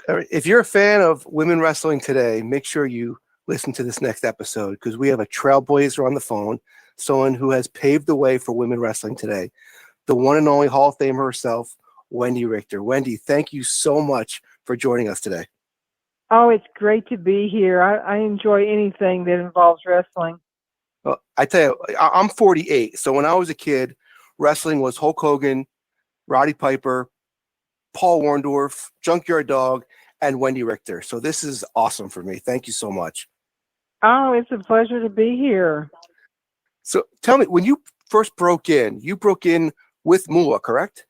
All right, if you're a fan of women wrestling today, make sure you listen to this next episode because we have a trailblazer on the phone, someone who has paved the way for women wrestling today, the one and only Hall of Famer herself, Wendi Richter. Wendi, thank you so much for joining us today. Oh, it's great to be here. I enjoy anything that involves wrestling. Well, I tell you, I'm 48, so when I was a kid, wrestling was Hulk Hogan, Roddy Piper, Paul Orndorff, Junkyard Dog, and Wendi Richter. So this is awesome for me. Thank you so much. Oh, it's a pleasure to be here. So tell me, when you first broke in, you broke in with Moolah, correct?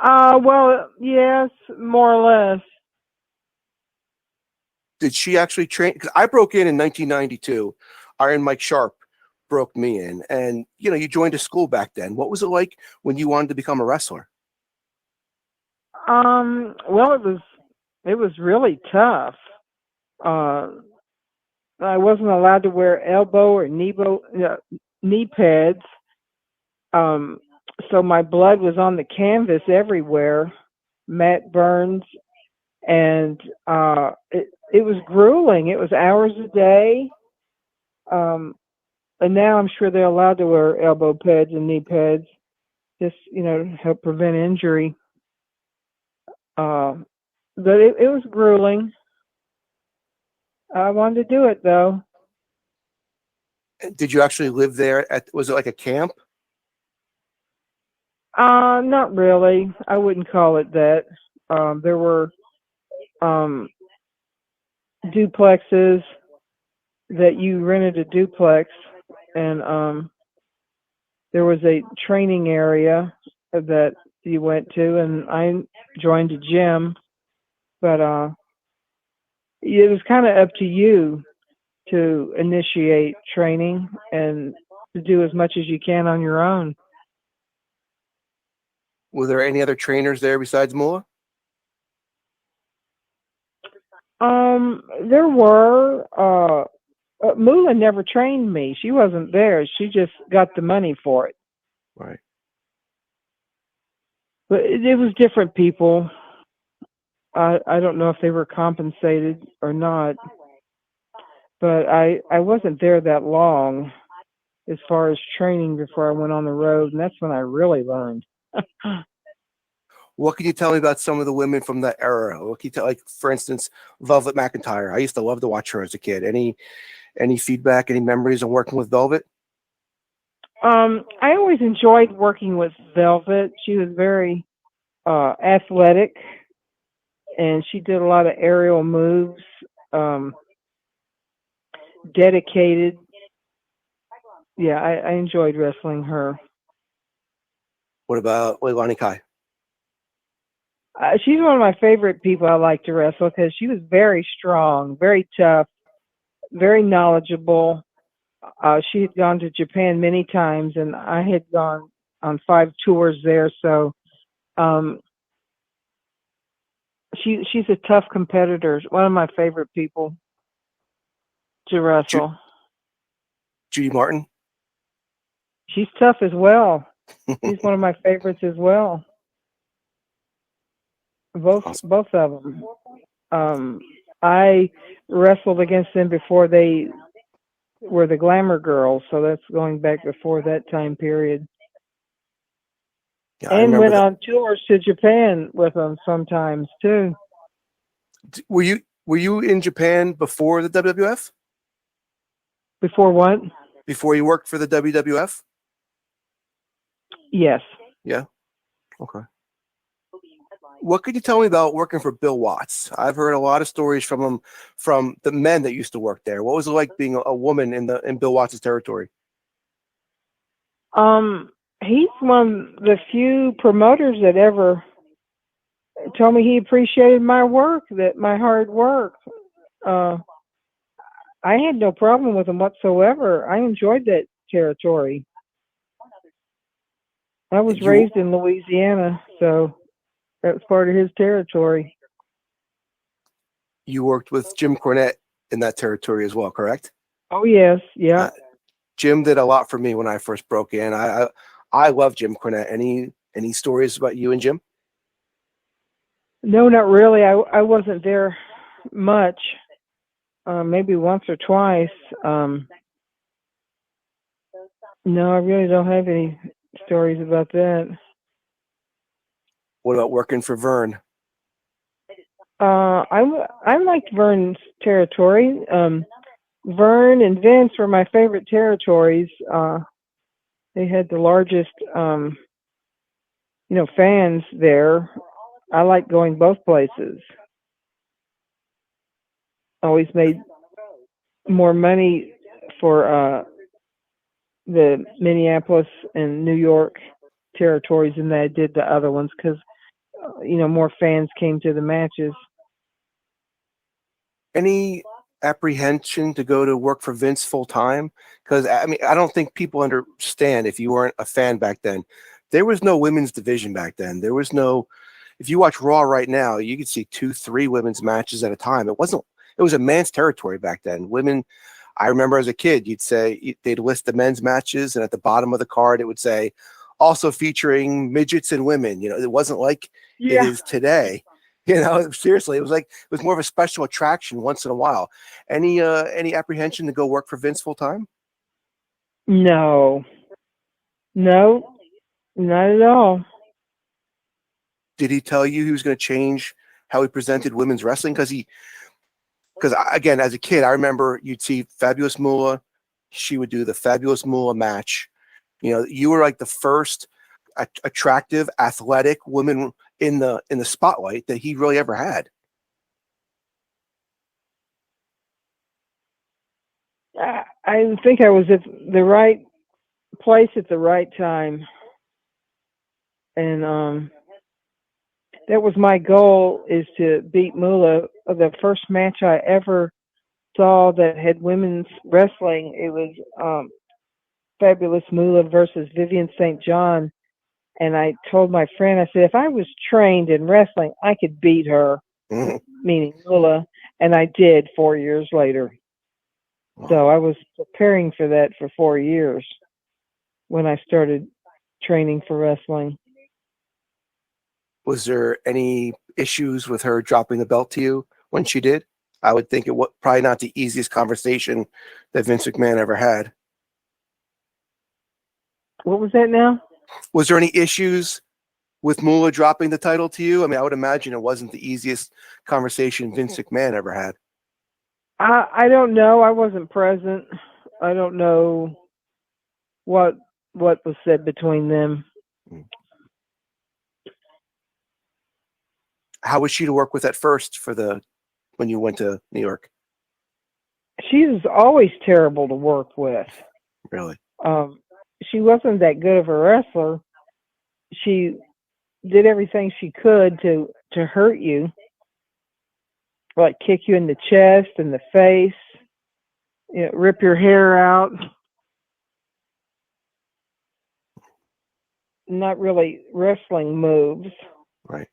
Well, yes, more or less. Did she actually train? Because I broke in 1992. Iron Mike Sharp broke me in. And, you joined a school back then. What was it like when you wanted to become a wrestler? Well, it was really tough. I wasn't allowed to wear elbow or knee pads. So my blood was on the canvas everywhere, Matt Burns, and it was grueling. It was hours a day. And now I'm sure they're allowed to wear elbow pads and knee pads, just, to help prevent injury. But it was grueling. I wanted to do it, though. Did you actually live there? Was it like a camp? Not really. I wouldn't call it that. There were duplexes that you rented a duplex, and there was a training area that you went to, and I joined a gym, but it was kind of up to you to initiate training and to do as much as you can on your own. Were there any other trainers there besides Moolah? There were. Moolah never trained me. She wasn't there. She just got the money for it. Right. But it was different people. I don't know if they were compensated or not. But I wasn't there that long as far as training before I went on the road, and that's when I really learned. What can you tell me about some of the women from that era? What can you tell, like, for instance, Velvet McIntyre? I used to love to watch her as a kid. Any feedback, any memories of working with Velvet? I always enjoyed working with Velvet. She was very athletic, and she did a lot of aerial moves, dedicated. Yeah, I enjoyed wrestling her. What about Leilani Kai? She's one of my favorite people I like to wrestle because she was very strong, very tough, very knowledgeable. She had gone to Japan many times, and I had gone on 5 tours there. So she's a tough competitor. One of my favorite people to wrestle. Judy Martin? She's tough as well. She's one of my favorites as well. Both of them. I wrestled against them before they were the Glamour Girls, so that's going back before that time period. Yeah, and went on tours to Japan with them sometimes too. Were you in Japan before the WWF? Before what? Before you worked for the WWF? Yes. Yeah. Okay. What could you tell me about working for Bill Watts? I've heard a lot of stories from him, from the men that used to work there. What was it like being a woman in Bill Watts' territory? He's one of the few promoters that ever told me he appreciated my work, my hard work. I had no problem with him whatsoever. I enjoyed that territory. I was raised in Louisiana, so that was part of his territory. You worked with Jim Cornette in that territory as well, correct? Oh, yes. Yeah. Jim did a lot for me when I first broke in. I love Jim Cornette. Any stories about you and Jim? No, not really. I wasn't there much. Maybe once or twice. No, I really don't have any stories about that. What about working for Vern? I liked Vern's territory. Vern and Vince were my favorite territories. They had the largest, fans there. I liked going both places. Always made more money for the Minneapolis and New York territories than I did the other ones because, more fans came to the matches. Any apprehension to go to work for Vince full time? Because I mean, I don't think people understand if you weren't a fan back then. There was no women's division back then. There was no. If you watch Raw right now, you could see 2, 3 women's matches at a time. It wasn't. It was a man's territory back then. Women. I remember as a kid, they'd list the men's matches, and at the bottom of the card, it would say, also featuring midgets and women. It wasn't like it is today. Seriously, it was more of a special attraction once in a while. Any apprehension to go work for Vince full time? No, not at all. Did he tell you he was going to change how he presented women's wrestling? Because again, as a kid, I remember you'd see Fabolous Moolah. She would do the Fabolous Moolah match. You were like the first attractive, athletic woman in the spotlight that he really ever had. I think I was at the right place at the right time, and that was my goal, is to beat Moolah. The first match I ever saw that had women's wrestling, it was Fabolous Moolah versus Vivian St. John. And I told my friend, I said, if I was trained in wrestling, I could beat her, meaning Moolah. And I did 4 years later. Wow. So I was preparing for that for 4 years when I started training for wrestling. Was there any issues with her dropping the belt to you when she did? I would think it was probably not the easiest conversation that Vince McMahon ever had. What was that now? Was there any issues with Moolah dropping the title to you? I mean, I would imagine it wasn't the easiest conversation Vince McMahon ever had. I don't know. I wasn't present. I don't know what was said between them. How was she to work with at first when you went to New York? She was always terrible to work with. Really? She wasn't that good of a wrestler. She did everything she could to hurt you, like kick you in the chest and the face, rip your hair out. Not really wrestling moves. Right.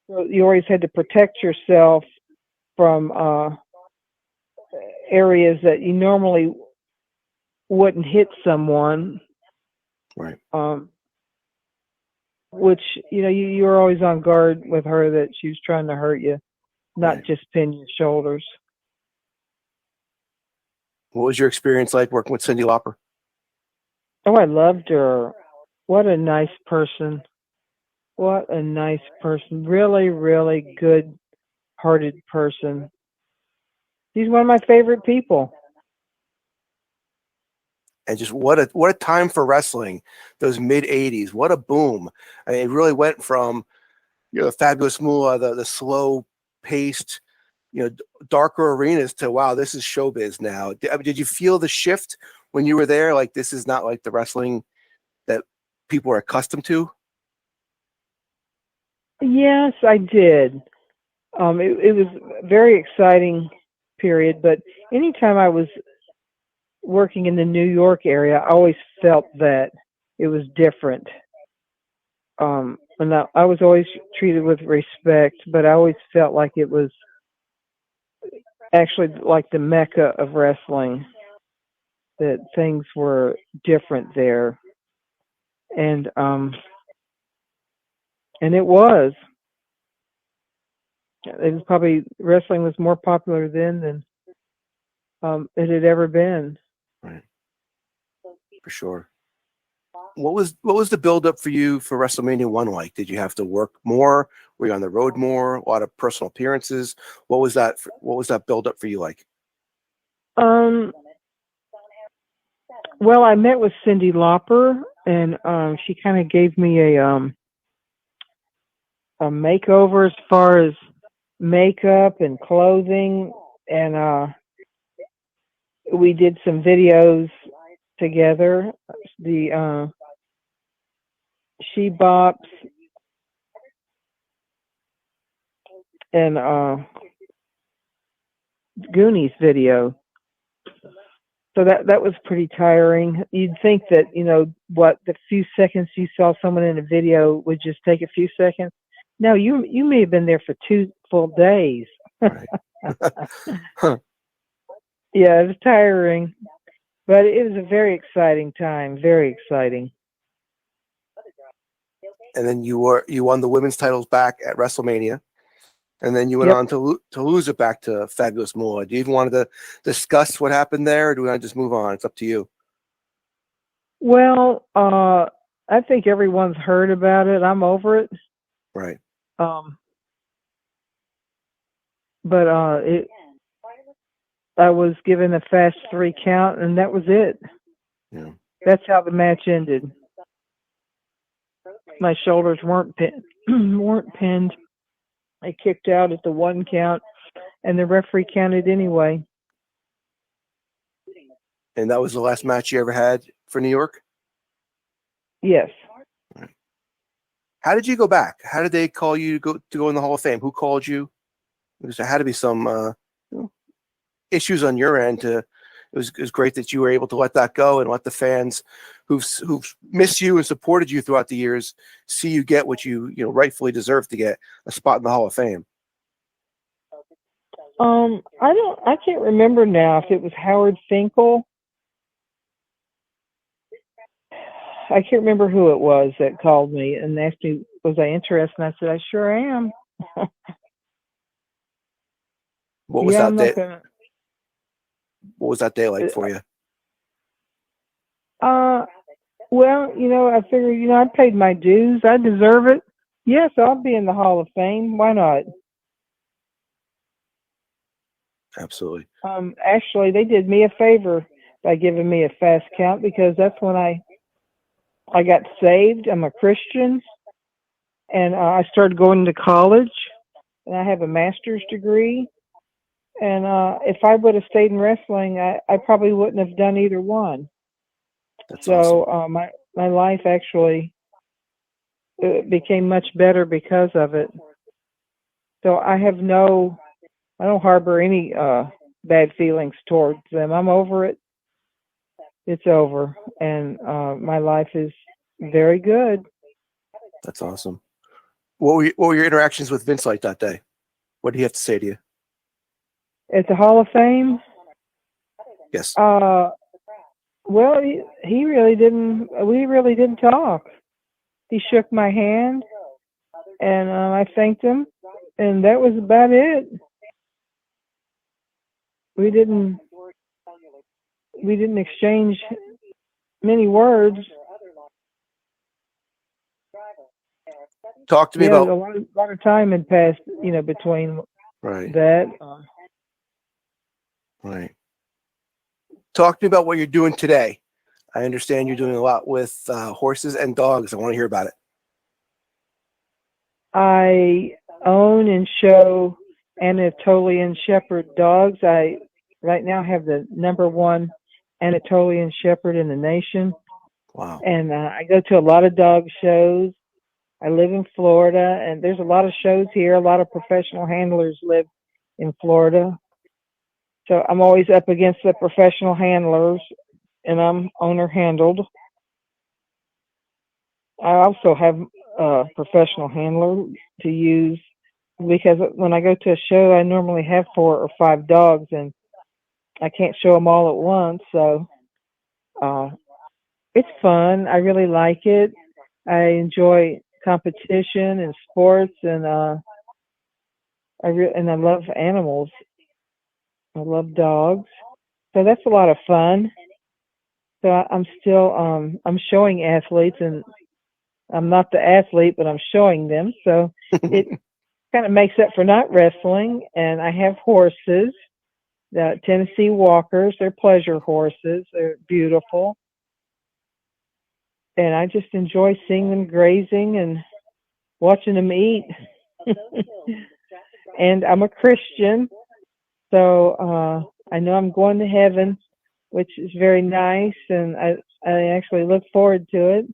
So you always had to protect yourself from areas that you normally wouldn't hit someone. Right. Which, you were always on guard with her that she was trying to hurt you, not just pin your shoulders. What was your experience like working with Cyndi Lauper? Oh, I loved her. What a nice person. What a nice person. Really, really good-hearted person. She's one of my favorite people. And just what a time for wrestling, those mid-'80s. What a boom. I mean, it really went from, the Fabolous Moolah, the slow-paced, darker arenas to, wow, this is showbiz now. Did you feel the shift when you were there? Like, this is not like the wrestling that people are accustomed to? Yes, I did. It was a very exciting period, but anytime I was working in the New York area, I always felt that it was different. And I was always treated with respect, but I always felt like it was actually like the Mecca of wrestling, that things were different there. And it was. It was probably, wrestling was more popular then than it had ever been. Right. For sure. What was the build up for you for WrestleMania 1 like? Did you have to work more? Were you on the road more? A lot of personal appearances? What was that build up for you like? Well, I met with Cyndi Lauper, and she kind of gave me a makeover as far as makeup and clothing, and we did some videos together. The She Bops and Goonies video. So that was pretty tiring. You'd think that, the few seconds you saw someone in a video would just take a few seconds. No, you may have been there for 2 full days. Right. Huh. Yeah, it was tiring, but it was a very exciting time. Very exciting. And then you won the women's titles back at WrestleMania, and then you went on to lose it back to Fabolous Moolah. Do you even want to discuss what happened there, or do we want to just move on? It's up to you. Well, I think everyone's heard about it. I'm over it. Right. But I was given a fast 3 count, and that was it. Yeah. That's how the match ended. My shoulders weren't pinned. I kicked out at the 1 count, and the referee counted anyway. And that was the last match you ever had for New York? Yes. Right. How did you go back? How did they call you to go in the Hall of Fame? Who called you? Because there had to be some issues on your end. It was great that you were able to let that go and let the fans who've missed you and supported you throughout the years see you get what you rightfully deserve to get, a spot in the Hall of Fame. I can't remember now if it was Howard Finkel. I can't remember who it was that called me and asked me, was I interested? And I said, I sure am. What was that day? What was that day like for you? Well, I figured, I paid my dues. I deserve it. Yes, I'll be in the Hall of Fame. Why not? Absolutely. Actually, they did me a favor by giving me a fast count, because that's when I got saved. I'm a Christian, and I started going to college, and I have a master's degree. And if I would have stayed in wrestling, I probably wouldn't have done either one. That's so awesome. My life actually became much better because of it. So I don't harbor any bad feelings towards them. I'm over it. It's over, and my life is very good. That's awesome. What were your interactions with Vince like that day? What did he have to say to you? At the Hall of Fame? Yes. Well, he really didn't. We really didn't talk. He shook my hand, and I thanked him, and that was about it. We didn't exchange many words. Talk to me about a lot of time had passed, between that. Right. Talk to me about what you're doing today. I understand you're doing a lot with horses and dogs. I want to hear about it. I own and show Anatolian Shepherd dogs. I right now have the #1 Anatolian Shepherd in the nation. Wow. And I go to a lot of dog shows. I live in Florida, and there's a lot of shows here. A lot of professional handlers live in Florida. So I'm always up against the professional handlers, and I'm owner handled. I also have a professional handler to use, because when I go to a show, I normally have 4 or 5 dogs, and I can't show them all at once. So it's fun. I really like it. I enjoy competition and sports, and And I love animals. I love dogs. So that's a lot of fun. So I'm still I'm showing athletes, and I'm not the athlete, but I'm showing them. So it kind of makes up for not wrestling. And I have horses, the Tennessee Walkers. They're pleasure horses. They're beautiful. And I just enjoy seeing them grazing and watching them eat. And I'm a Christian, so I know I'm going to heaven, which is very nice, and I actually look forward to it.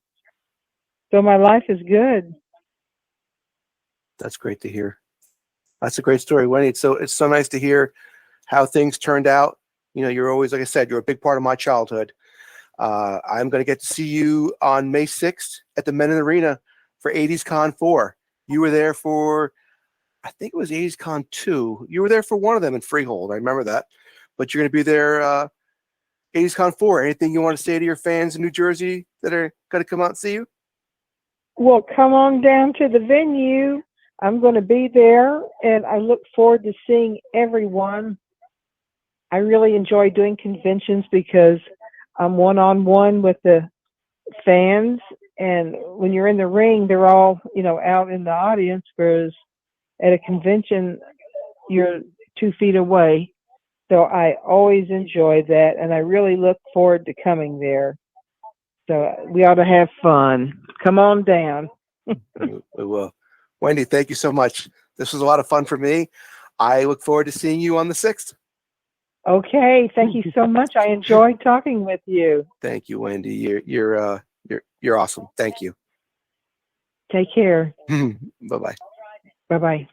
So my life is good. That's great to hear. That's a great story, Wendy. It's so nice to hear how things turned out. You know, you're always, like I said, you're a big part of my childhood. I'm going to get to see you on May 6th at the Menon Arena for 80s Con 4. You were there for, I think it was 80s Con 2. You were there for one of them in Freehold. I remember that. But you're going to be there 80s Con 4. Anything you want to say to your fans in New Jersey that are going to come out and see you? Well, come on down to the venue. I'm going to be there, and I look forward to seeing everyone. I really enjoy doing conventions because I'm one-on-one with the fans, and when you're in the ring, they're all, out in the audience, whereas at a convention, you're 2 feet away. So I always enjoy that, and I really look forward to coming there. So we ought to have fun. Come on down. We will. Wendy, thank you so much. This was a lot of fun for me. I look forward to seeing you on the 6th. Okay, thank you so much. I enjoyed talking with you. Thank you, Wendy. You're awesome. Thank you. Take care. Bye-bye. Bye-bye.